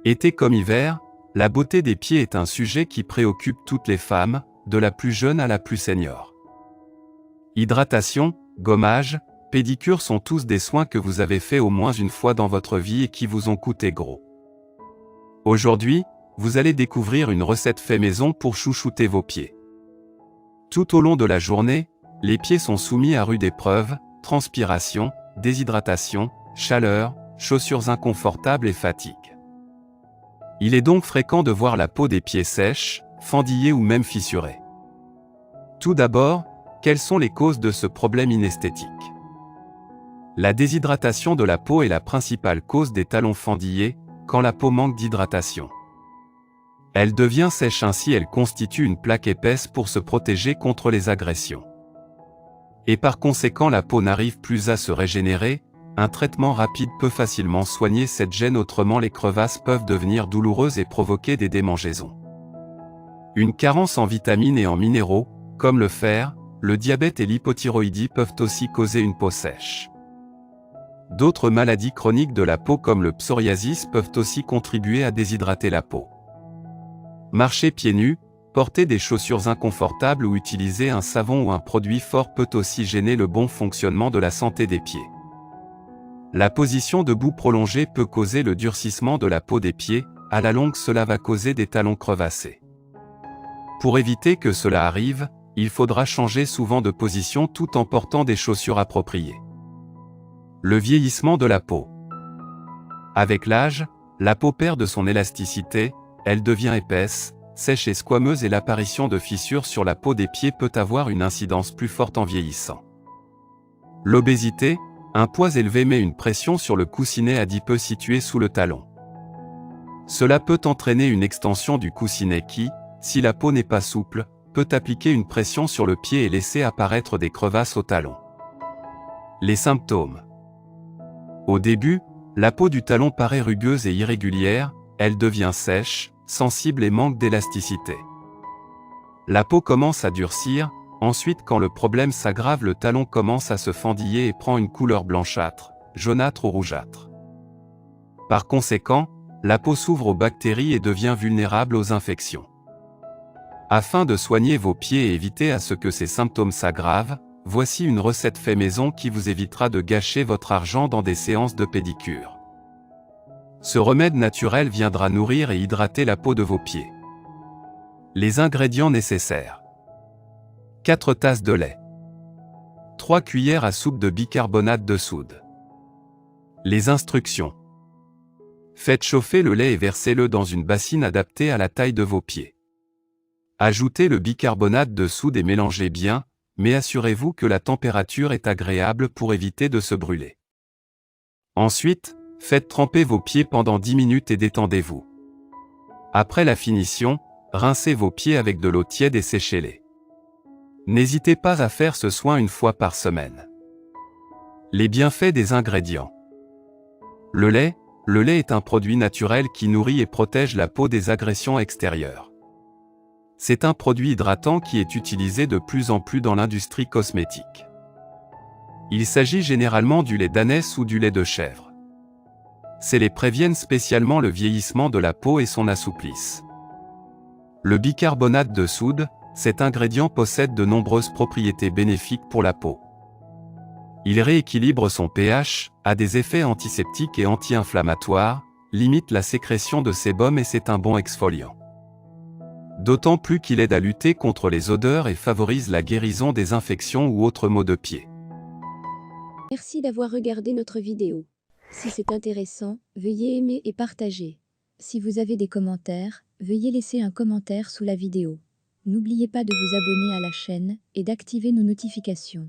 Été comme hiver, la beauté des pieds est un sujet qui préoccupe toutes les femmes, de la plus jeune à la plus senior. Hydratation, gommage, pédicure sont tous des soins que vous avez fait au moins une fois dans votre vie et qui vous ont coûté gros. Aujourd'hui, vous allez découvrir une recette fait maison pour chouchouter vos pieds. Tout au long de la journée, les pieds sont soumis à rude épreuve, transpiration, déshydratation, chaleur, chaussures inconfortables et fatigue. Il est donc fréquent de voir la peau des pieds sèche, fendillée ou même fissurée. Tout d'abord, quelles sont les causes de ce problème inesthétique? La déshydratation de la peau est la principale cause des talons fendillés, quand la peau manque d'hydratation. Elle devient sèche, ainsi elle constitue une plaque épaisse pour se protéger contre les agressions. Et par conséquent la peau n'arrive plus à se régénérer. Un traitement rapide peut facilement soigner cette gêne, autrement les crevasses peuvent devenir douloureuses et provoquer des démangeaisons. Une carence en vitamines et en minéraux, comme le fer, le diabète et l'hypothyroïdie peuvent aussi causer une peau sèche. D'autres maladies chroniques de la peau comme le psoriasis peuvent aussi contribuer à déshydrater la peau. Marcher pieds nus, porter des chaussures inconfortables ou utiliser un savon ou un produit fort peut aussi gêner le bon fonctionnement de la santé des pieds. La position debout prolongée peut causer le durcissement de la peau des pieds, à la longue cela va causer des talons crevassés. Pour éviter que cela arrive, il faudra changer souvent de position tout en portant des chaussures appropriées. Le vieillissement de la peau. Avec l'âge, la peau perd de son élasticité, elle devient épaisse, sèche et squameuse et l'apparition de fissures sur la peau des pieds peut avoir une incidence plus forte en vieillissant. L'obésité, un poids élevé met une pression sur le coussinet adipeux situé sous le talon. Cela peut entraîner une extension du coussinet qui, si la peau n'est pas souple, peut appliquer une pression sur le pied et laisser apparaître des crevasses au talon. Les symptômes. Au début, la peau du talon paraît rugueuse et irrégulière, elle devient sèche, sensible et manque d'élasticité. La peau commence à durcir. Ensuite, quand le problème s'aggrave, le talon commence à se fendiller et prend une couleur blanchâtre, jaunâtre ou rougeâtre. Par conséquent, la peau s'ouvre aux bactéries et devient vulnérable aux infections. Afin de soigner vos pieds et éviter à ce que ces symptômes s'aggravent, voici une recette fait maison qui vous évitera de gâcher votre argent dans des séances de pédicure. Ce remède naturel viendra nourrir et hydrater la peau de vos pieds. Les ingrédients nécessaires. 4 tasses de lait. 3 cuillères à soupe de bicarbonate de soude. Les instructions. Faites chauffer le lait et versez-le dans une bassine adaptée à la taille de vos pieds. Ajoutez le bicarbonate de soude et mélangez bien, mais assurez-vous que la température est agréable pour éviter de se brûler. Ensuite, faites tremper vos pieds pendant 10 minutes et détendez-vous. Après la finition, rincez vos pieds avec de l'eau tiède et séchez-les. N'hésitez pas à faire ce soin une fois par semaine. Les bienfaits des ingrédients. Le lait est un produit naturel qui nourrit et protège la peau des agressions extérieures. C'est un produit hydratant qui est utilisé de plus en plus dans l'industrie cosmétique. Il s'agit généralement du lait d'ânesse ou du lait de chèvre. Ces laits préviennent spécialement le vieillissement de la peau et son assouplissent. Le bicarbonate de soude, cet ingrédient possède de nombreuses propriétés bénéfiques pour la peau. Il rééquilibre son pH, a des effets antiseptiques et anti-inflammatoires, limite la sécrétion de sébum et c'est un bon exfoliant. D'autant plus qu'il aide à lutter contre les odeurs et favorise la guérison des infections ou autres maux de pied. Merci d'avoir regardé notre vidéo. Si c'est intéressant, veuillez aimer et partager. Si vous avez des commentaires, veuillez laisser un commentaire sous la vidéo. N'oubliez pas de vous abonner à la chaîne et d'activer nos notifications.